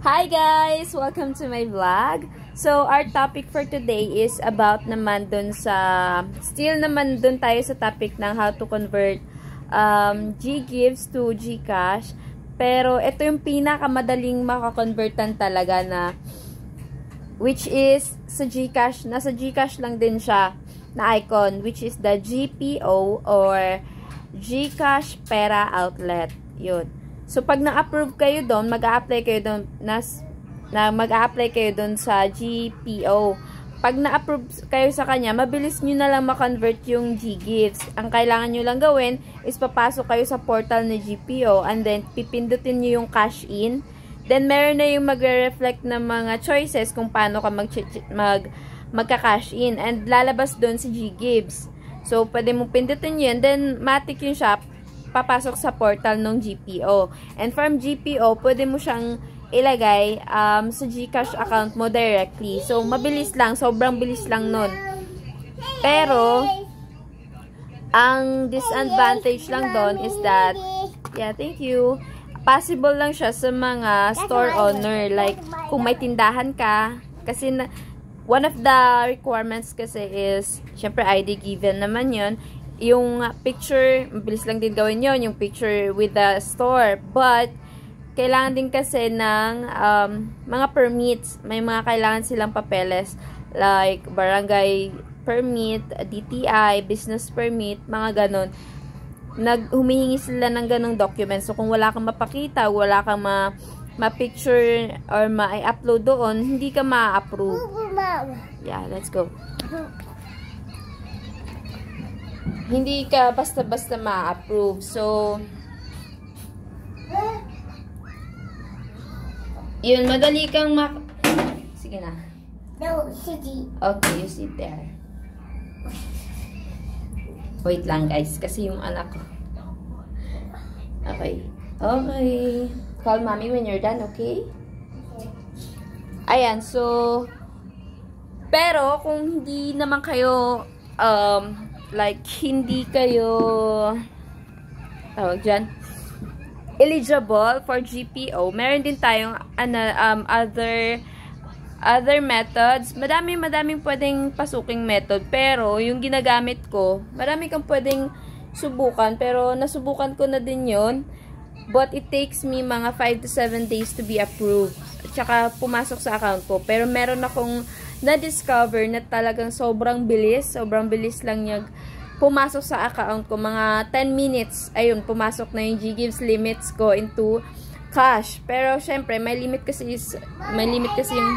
Hi guys! Welcome to my vlog. So, our topic for today is about naman dun sa, still naman dun tayo sa topic ng how to convert GGives to GCash. Pero, ito yung pinakamadaling makakonvertan talaga na, which is sa GCash. Nasa GCash lang din siya na icon, which is the GPO or GCash Pera Outlet. Yun. So, pag na-approve kayo doon, mag-a-apply kayo doon mag-a-apply kayo doon sa GPO. Pag na-approve kayo sa kanya, mabilis nyo na lang ma-convert yung GGives. Ang kailangan nyo lang gawin is papasok kayo sa portal ni GPO and then pipindutin nyo yung cash in. Then, meron na yung magre-reflect na mga choices kung paano ka magka-cash in. And lalabas doon si GGives. So, pwede mong pindutin yun. Then, matik yung shop papasok sa portal ng GPO. And from GPO, pwede mo siyang ilagay sa GCash account mo directly. So, mabilis lang. Sobrang bilis lang nun. Pero, ang disadvantage lang doon is that, yeah, thank you, possible lang siya sa mga store owner. Like, kung may tindahan ka, kasi one of the requirements kasi is, syempre ID given naman yun, yung picture, mabilis lang din gawin yon, yung picture with the store. But, kailangan din kasi ng mga permits. May mga kailangan silang papeles. Like, barangay permit, DTI, business permit, mga ganon. Humihingi sila ng ganong documents. So, kung wala kang mapakita, wala kang ma-picture or ma-upload doon, hindi ka ma-approve. Yeah, let's go. Hindi ka basta-basta ma-approve. So, yun, madali kang sige na. No, sit. Okay, you sit there. Wait lang guys, kasi yung anak ko. Okay. Okay. Call mommy when you're done, okay? Ayan, so, pero kung hindi naman kayo, like, hindi kayo, tawag dyan, eligible for GPO, meron din tayong other methods. Madaming pwedeng pasuking method, pero yung ginagamit ko, marami kang pwedeng subukan, pero nasubukan ko na din yon. But it takes me mga 5 to 7 days to be approved. At saka pumasok sa account ko. Pero meron akong na-discover na talagang sobrang bilis lang niya pumasok sa account ko. Mga 10 minutes, ayun, pumasok na yung GGives limits ko into cash. Pero syempre, may limit kasi yung